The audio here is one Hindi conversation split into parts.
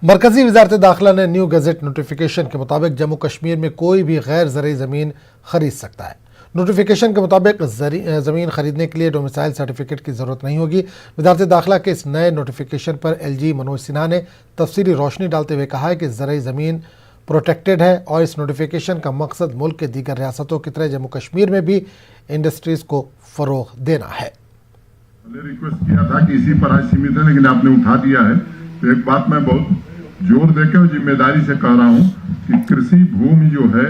मरकजी वजारत दाखिला ने न्यू गजट नोटिफिकेशन के मुताबिक जम्मू कश्मीर में कोई भी गैर ज़रूरी ज़मीन खरीद सकता है। नोटिफिकेशन के मुताबिक ज़मीन खरीदने के लिए डोमिसाइल सर्टिफिकेट की ज़रूरत नहीं होगी। वजारत दाखिला के इस नए नोटिफिकेशन पर LG मनोज सिन्हा ने तफसीली रोशनी डालते हुए कहा है कि ज़रूरी ज़मीन प्रोटेक्टेड है और इस नोटिफिकेशन का मकसद मुल्क के दीगर रियासतों की तरह जम्मू कश्मीर में भी इंडस्ट्रीज़ को फ़रोग़ देना है। रिक्वेस्ट किया था कि इसी पर आज सीमित है, लेकिन आपने उठा दिया है। तो एक बात मैं बहुत जोर देकर और जिम्मेदारी से कह रहा हूं कि कृषि भूमि जो है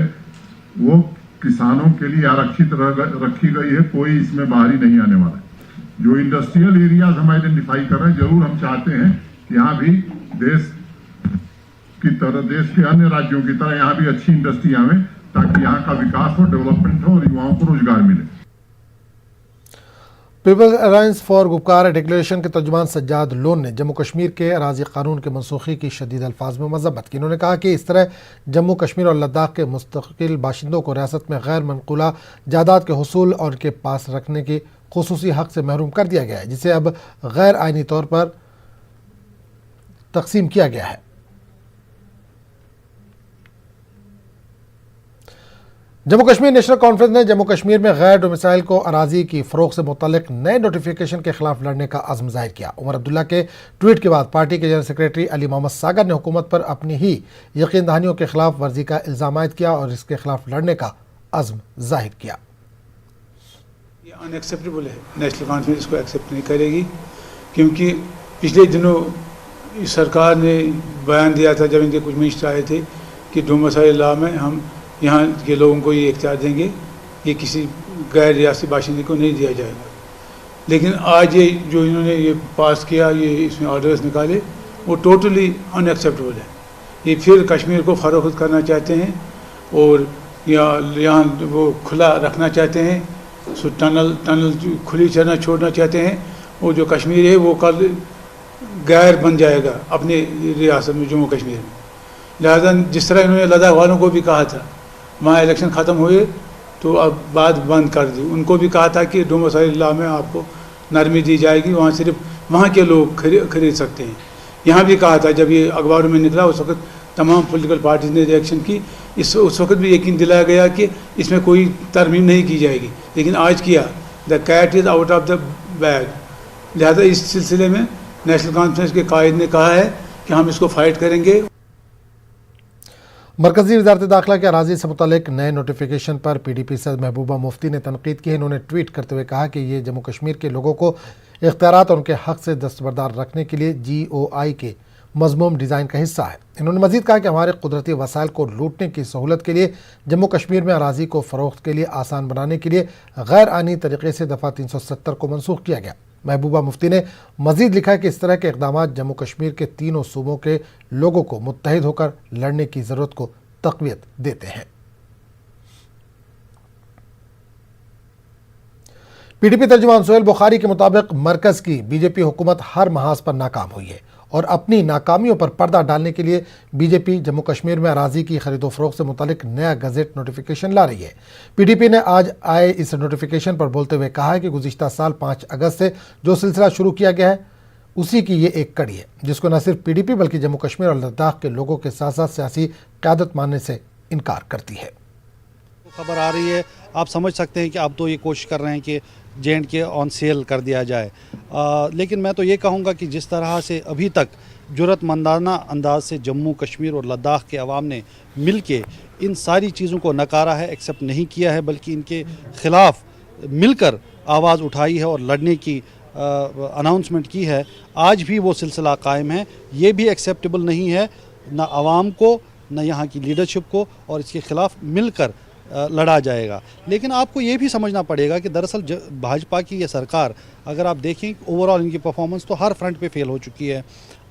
वो किसानों के लिए आरक्षित रखी गई है, कोई इसमें बाहरी नहीं आने वाला है। जो इंडस्ट्रियल एरियाज हम आइडेंटिफाई कर रहे हैं, जरूर हम चाहते हैं कि यहाँ भी देश की तरह, देश के अन्य राज्यों की तरह यहाँ भी अच्छी इंडस्ट्री आवे, ताकि यहाँ का विकास हो, डेवलपमेंट हो और युवाओं को रोजगार मिले। People's alliance for Gupkar declaration के तर्जुमान सज्जाद लोन ने जम्मू कश्मीर के अराजी कानून के मनसूखी की शदीद अल्फाज में मजम्मत की। उन्होंने कहा कि इस तरह जम्मू कश्मीर और लद्दाख के मुस्तकिल बाशिंदों को रियासत में गैर मनकूला जायदाद के हुसूल और उनके पास रखने के खुसूसी हक से महरूम कर दिया गया है, जिसे अब गैर आइनी तौर पर तकसीम किया गया है। जम्मू कश्मीर नेशनल कॉन्फ्रेंस ने जम्मू कश्मीर में गैर डोमिसाइल को अराजी की फ़रोग से मुतल्लिक नए नोटिफिकेशन के खिलाफ लड़ने का अज़्म ज़ाहिर किया। उमर अब्दुल्ला के ट्वीट के बाद पार्टी के जनरल सेक्रेटरी अली मोहम्मद सागर ने हुकूमत पर अपनी ही यकीन दहानियों के खिलाफ वर्जी का इल्ज़ाम आयद किया और इसके खिलाफ लड़ने का अज़्म ज़ाहिर किया। ये अनएक्सेप्टेबल है, नेशनल कॉन्फ्रेंस इसको एक्सेप्ट नहीं करेगी, क्योंकि पिछले दिनों सरकार ने बयान दिया था जब इनके कुछ मिनिस्टर आए थे कि डोमिसाइल लॉ में हम यहाँ के लोगों को ये इख्तियार देंगे, ये किसी गैर रियासती बाशिंदे को नहीं दिया जाएगा। लेकिन आज ये जो इन्होंने ये पास किया, ये इसमें ऑर्डर्स निकाले, वो टोटली अनएक्सेप्टेबल है। ये फिर कश्मीर को फरोख्त करना चाहते हैं और यहाँ वो खुला रखना चाहते हैं, सो टनल खुली चलना छोड़ना चाहते हैं। वो जो कश्मीर है वो कल गैर बन जाएगा अपने रियासत में, जम्मू कश्मीर में। लिहाजा जिस तरह इन्होंने लद्दाख वालों को भी कहा था, वहाँ इलेक्शन ख़त्म हुए तो अब बात बंद कर दी। उनको भी कहा था कि डोमिसाइल लॉ में आपको नरमी दी जाएगी, वहाँ सिर्फ वहाँ के लोग खरीद सकते हैं। यहाँ भी कहा था, जब ये अखबारों में निकला उस वक्त तमाम पॉलिटिकल पार्टीज ने रिएक्शन की। उस वक्त भी यकीन दिलाया गया कि इसमें कोई तरमीम नहीं की जाएगी, लेकिन आज किया। The cat is out of the bag. लिहाजा इस सिलसिले में नेशनल कॉन्फ्रेंस के कायद ने कहा है कि हम इसको फाइट करेंगे। मरकजी वजारत दाखिला के अराजी से मुतल्लिक नए नोटिफिकेशन पर PDP सदर महबूबा मुफ्ती ने तनकीद की है। इन्होंने ट्वीट करते हुए कहा कि ये जम्मू कश्मीर के लोगों को इख्तियारात और उनके हक से दस्तबरदार रखने के लिए GOI के मज़मूम डिज़ाइन का हिस्सा है। इन्होंने मज़ीद कहा कि हमारे कुदरती वसाइल को लूटने की सहूलत के लिए जम्मू कश्मीर में अराजी को फ़रोख्त के लिए आसान बनाने के लिए गैर आइनी तरीके से दफ़ा 370 को मनसूख किया गया। महबूबा मुफ्ती ने मजीद लिखा कि इस तरह के इक़दाम जम्मू कश्मीर के तीनों सूबों के लोगों को मुत्तहिद होकर लड़ने की ज़रूरत को तक़वियत देते हैं। PDP तर्जुमान सोहेल बुखारी के मुताबिक मरकज़ की BJP हुकूमत हर महाज पर नाकाम हुई है और अपनी नाकामियों पर पर्दा डालने के लिए BJP जम्मू कश्मीर में अराजी की खरीदो फरोख्त से मुतालिक नया गज़ट नोटिफिकेशन ला रही है। PDP ने आज आए इस नोटिफिकेशन पर बोलते हुए कहा है कि गुज़िश्ता साल 5 अगस्त से जो सिलसिला शुरू किया गया है उसी की ये एक कड़ी है, जिसको न सिर्फ PDP बल्कि जम्मू कश्मीर और लद्दाख के लोगों के साथ साथ सियासी क़यादत मानने से इनकार करती है। खबर आ रही है, आप समझ सकते हैं कि अब तो ये कोशिश कर रहे हैं कि J&K ऑन सेल कर दिया जाए। लेकिन मैं तो ये कहूँगा कि जिस तरह से अभी तक जुर्रतमंदाना अंदाज से जम्मू कश्मीर और लद्दाख के अवाम ने मिल के इन सारी चीज़ों को नकारा है, एक्सेप्ट नहीं किया है, बल्कि इनके ख़िलाफ़ मिलकर आवाज़ उठाई है और लड़ने की अनाउंसमेंट की है, आज भी वो सिलसिला कायम है। ये भी एक्सेप्टेबल नहीं है, न आवाम को न यहाँ की लीडरशिप को, और इसके ख़िलाफ़ मिलकर लड़ा जाएगा। लेकिन आपको ये भी समझना पड़ेगा कि दरअसल भाजपा की ये सरकार, अगर आप देखें ओवरऑल इनकी परफॉर्मेंस तो हर फ्रंट पे फेल हो चुकी है।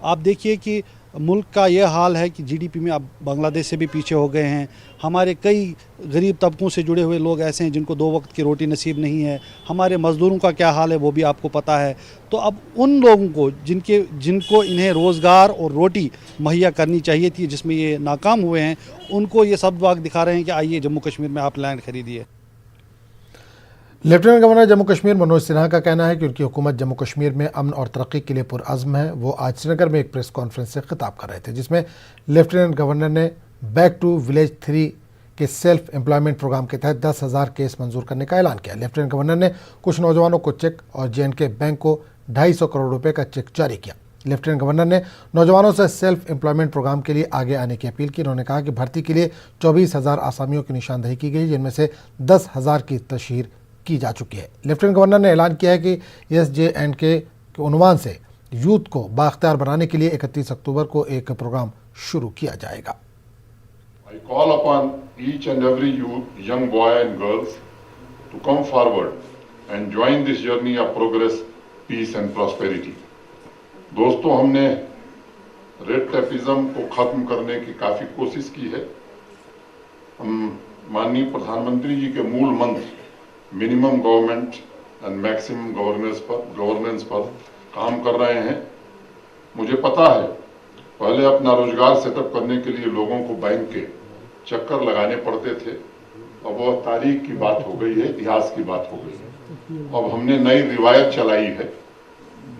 आप देखिए कि मुल्क का ये हाल है कि GDP में अब बांग्लादेश से भी पीछे हो गए हैं। हमारे कई गरीब तबकों से जुड़े हुए लोग ऐसे हैं जिनको 2 वक्त की रोटी नसीब नहीं है। हमारे मज़दूरों का क्या हाल है वो भी आपको पता है। तो अब उन लोगों को जिनको इन्हें रोज़गार और रोटी मुहैया करनी चाहिए थी, जिसमें ये नाकाम हुए हैं, उनको ये सब वाक़ दिखा रहे हैं कि आइए जम्मू कश्मीर में आप लैंड खरीदिए। लेफ्टिनेंट गवर्नर जम्मू कश्मीर मनोज सिन्हा का कहना है कि उनकी हुकूमत जम्मू कश्मीर में अमन और तरक्की के लिए पुरअज़्म है। वो आज श्रीनगर में एक प्रेस कॉन्फ्रेंस से खिताब कर रहे थे, जिसमें लेफ्टिनेंट गवर्नर ने बैक टू विलेज 3 के सेल्फ एम्प्लॉयमेंट प्रोग्राम के तहत 10,000 केस मंजूर करने का ऐलान किया। लेफ्टिनेंट गवर्नर ने कुछ नौजवानों को चेक और JNK बैंक को 250 करोड़ रुपए का चेक जारी किया। लेफ्टिनेंट गवर्नर ने नौजवानों से सेल्फ एम्प्लॉयमेंट प्रोग्राम के लिए आगे आने की अपील की। उन्होंने कहा कि भर्ती के लिए 24,000 आसामियों की निशानदेही की गई, जिनमें से 10,000 की तशहीर की जा चुकी है। लेफ्टिनेंट गवर्नर ने ऐलान किया है कि SJ&K के उन्वान से यूथ को बाख्तियार बनाने के लिए 31 अक्टूबर को एक प्रोग्राम शुरू किया जाएगा। I call upon each and every youth, young boy and girls to come forward and join this journey of progress, peace and prosperity. दोस्तों, हमने रेड टेपिज्म को खत्म करने की काफी कोशिश की है। हम माननीय प्रधानमंत्री जी के मूल मंत्र minimum government and maximum governance पर काम कर रहे हैं। मुझे पता है, पहले अपना रोजगार सेटअप करने के लिए लोगों को बैंक के चक्कर लगाने पड़ते थे। अब वह तारीख की बात हो गई है, इतिहास की बात हो गई है। अब हमने नई रिवायत चलाई है,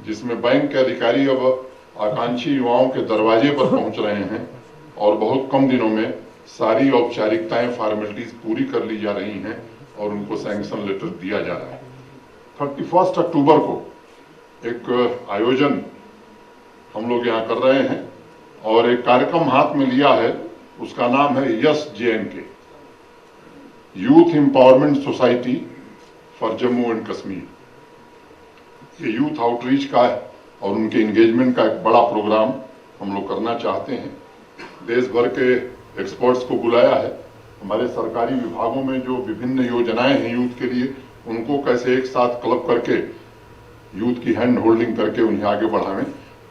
जिसमें बैंक के अधिकारी अब आकांक्षी युवाओं के दरवाजे पर पहुंच रहे हैं और बहुत कम दिनों में सारी औपचारिकताएं, फॉर्मेलिटीज पूरी कर ली जा रही हैं और उनको सैंक्शन लेटर दिया जा रहा है। 31 अक्टूबर को एक आयोजन हम लोग यहाँ कर रहे हैं और एक कार्यक्रम हाथ में लिया है, उसका नाम है yes JNK, youth empowerment society for Jammu and Kashmir. ये यूथ आउटरीच का है और उनके एंगेजमेंट का एक बड़ा प्रोग्राम हम लोग करना चाहते हैं। देश भर के एक्सपर्ट्स को बुलाया है। हमारे सरकारी विभागों में जो विभिन्न योजनाएं हैं यूथ के लिए, उनको कैसे एक साथ क्लब करके यूथ की हैंड होल्डिंग करके उन्हें आगे बढ़ावें।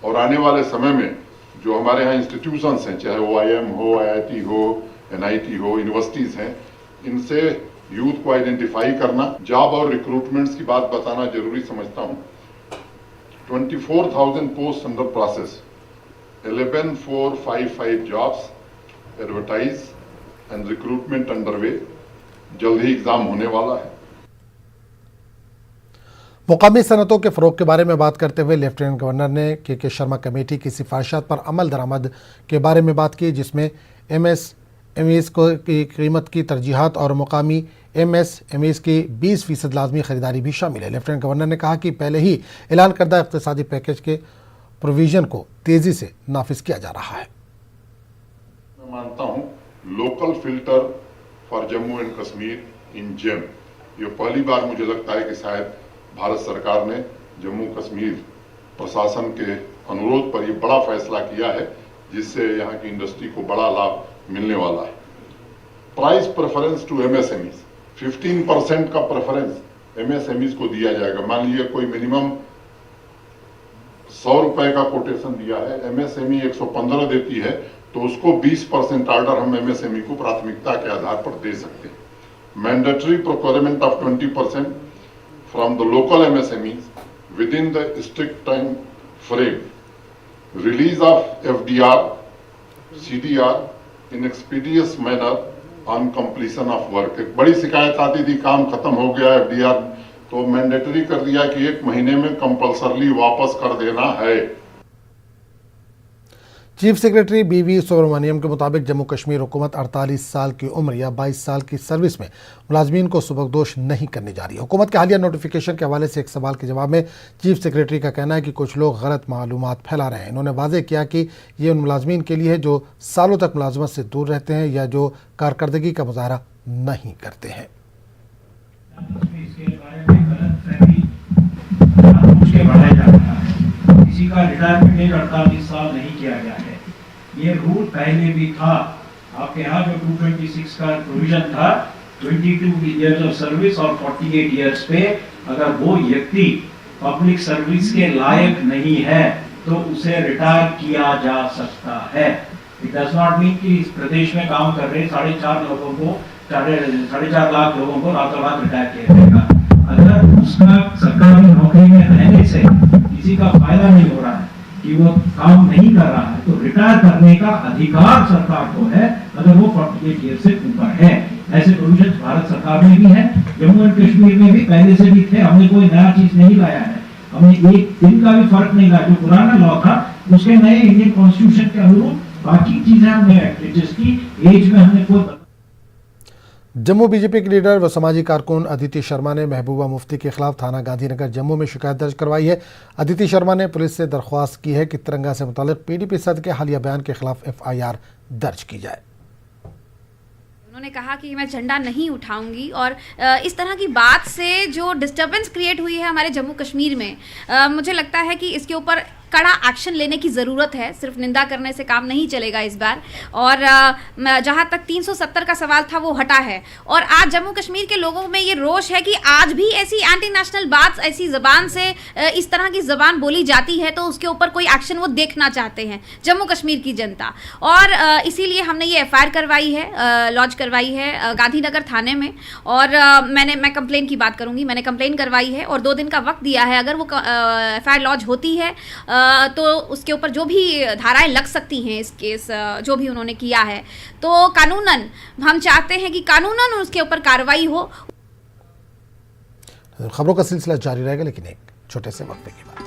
और आने वाले समय में जो हमारे यहाँ इंस्टीट्यूशंस हैं, चाहे वो IIM हो, IIT हो, NIT हो, यूनिवर्सिटीज हैं, इनसे यूथ को आइडेंटिफाई करना, जॉब और रिक्रूटमेंट्स की बात बताना जरूरी समझता हूँ। 24,000 post under process, 11,455 jobs advertise and recruitment underway. जल्द ही एग्जाम होने वाला है। मुकामी सनतों के फ़रोग के बारे में बात करते हुए लेफ्टिनेंट गवर्नर ने KK शर्मा कमेटी की सिफारिशात पर अमल दरामद के बारे में बात की, जिसमें MSMEs की कीमत की तरजीहात और मुकामी MSMEs की 20% लाजमी खरीदारी भी शामिल है। लेफ्टिनेंट गवर्नर ने कहा कि पहले ही ऐलान करदा इक़्तिसादी पैकेज के प्रोविज़न को तेज़ी से नाफिज किया जा रहा है। मैं मानता हूँ local filter for Jammu and Kashmir in gem, ये पहली बार मुझे लगता है कि शायद भारत सरकार ने जम्मू कश्मीर प्रशासन के अनुरोध पर यह बड़ा फैसला किया है, जिससे यहाँ की इंडस्ट्री को बड़ा लाभ मिलने वाला है। प्राइस प्रेफरेंस टू MSMEs, 15% का प्रेफरेंस MSMEs को दिया जाएगा। मान लीजिए कोई मिनिमम 100 रुपए का कोटेशन दिया है, MSME 115 देती है, तो उसको 20% ऑर्डर हम MSME को प्राथमिकता के आधार पर दे सकते हैं। Mandatory procurement of 20% from the local MSMEs within the strict time frame, release of FDR, CDR in expeditious manner on completion of work। एक बड़ी शिकायत आती थी, काम खत्म हो गया FDR, तो मैंडेटरी कर दिया कि 1 महीने में कंपल्सरली वापस कर देना है। चीफ सेक्रेटरी BV सुब्रमण्यम के मुताबिक जम्मू कश्मीर हुकूमत 48 साल की उम्र या 22 साल की सर्विस में मुलाजमीन को सुबकदोश नहीं करने जा रही है। हुकूमत के हालिया नोटिफिकेशन के हवाले से एक सवाल के जवाब में चीफ सेक्रेटरी का कहना है कि कुछ लोग गलत मालूमात फैला रहे हैं। इन्होंने वाज़ेह किया कि ये उन मुलाजमीन के लिए है जो सालों तक मुलाजमत से दूर रहते हैं या जो कारकर्दगी का मुजाहरा नहीं करते हैं। किसी का रिटायरमेंट 48 साल नहीं किया गया है। ये रूल पहले भी था। आपके यहाँ जो 226 का प्रोविजन था, 22 इयर्स ऑफ सर्विस और 48 इयर्स पे अगर वो व्यक्ति पब्लिक सर्विस के लायक नहीं है तो उसे रिटायर किया जा सकता है। इट डज नॉट मीन कि इस प्रदेश में काम कर रहे 4.5 लाख लोगों को रातों रात रिटायर किया जाएगा। अगर उसका सरकारी नौकरी में रहने से किसी का फायदा नहीं हो रहा है कि वो काम नहीं कर रहा है, तो रिटायर करने का अधिकार सरकार को है अगर वो 48 ईयर से ऊपर है। ऐसे प्रोविजन भारत सरकार में भी है, जम्मू एंड कश्मीर में भी पहले से भी थे। हमने कोई नया चीज नहीं लाया है, हमने एक दिन का भी फर्क नहीं लाया। जो पुराना लॉ था उसके नए इंडियन कॉन्स्टिट्यूशन के अनुरूप बाकी चीजें हमने एक्ट, जिसकी एज में हमने कोई जम्मू बीजेपी के लीडर व समाजी कारकुन अदिति शर्मा ने महबूबा मुफ्ती के खिलाफ थाना गांधीनगर जम्मू में शिकायत दर्ज करवाई है। अदिति शर्मा ने पुलिस से दरख्वास्त की है कि तिरंगा से मुतालिक पीडीपी सदर के हालिया बयान के खिलाफ एफआईआर दर्ज की जाए। उन्होंने कहा कि मैं झंडा नहीं उठाऊंगी और इस तरह की बात से जो डिस्टर्बेंस क्रिएट हुई है हमारे जम्मू कश्मीर में, मुझे लगता है कि इसके ऊपर कड़ा एक्शन लेने की ज़रूरत है। सिर्फ निंदा करने से काम नहीं चलेगा इस बार। और जहाँ तक 370 का सवाल था वो हटा है और आज जम्मू कश्मीर के लोगों में ये रोष है कि आज भी ऐसी एंटी नेशनल बात, ऐसी ज़बान से इस तरह की ज़बान बोली जाती है तो उसके ऊपर कोई एक्शन वो देखना चाहते हैं जम्मू कश्मीर की जनता। और इसीलिए हमने ये एफआईआर करवाई है, लॉन्च करवाई है गांधीनगर थाने में। और मैं कंप्लेन की बात करूँगी, मैंने कंप्लेन करवाई है और 2 दिन का वक्त दिया है। अगर वो एफआईआर लॉन्च होती है तो उसके ऊपर जो भी धाराएं लग सकती हैं इस केस जो भी उन्होंने किया है, तो कानूनन हम चाहते हैं कि कानूनन उसके ऊपर कार्रवाई हो। खबरों का सिलसिला जारी रहेगा लेकिन एक छोटे से वक्फे के बाद।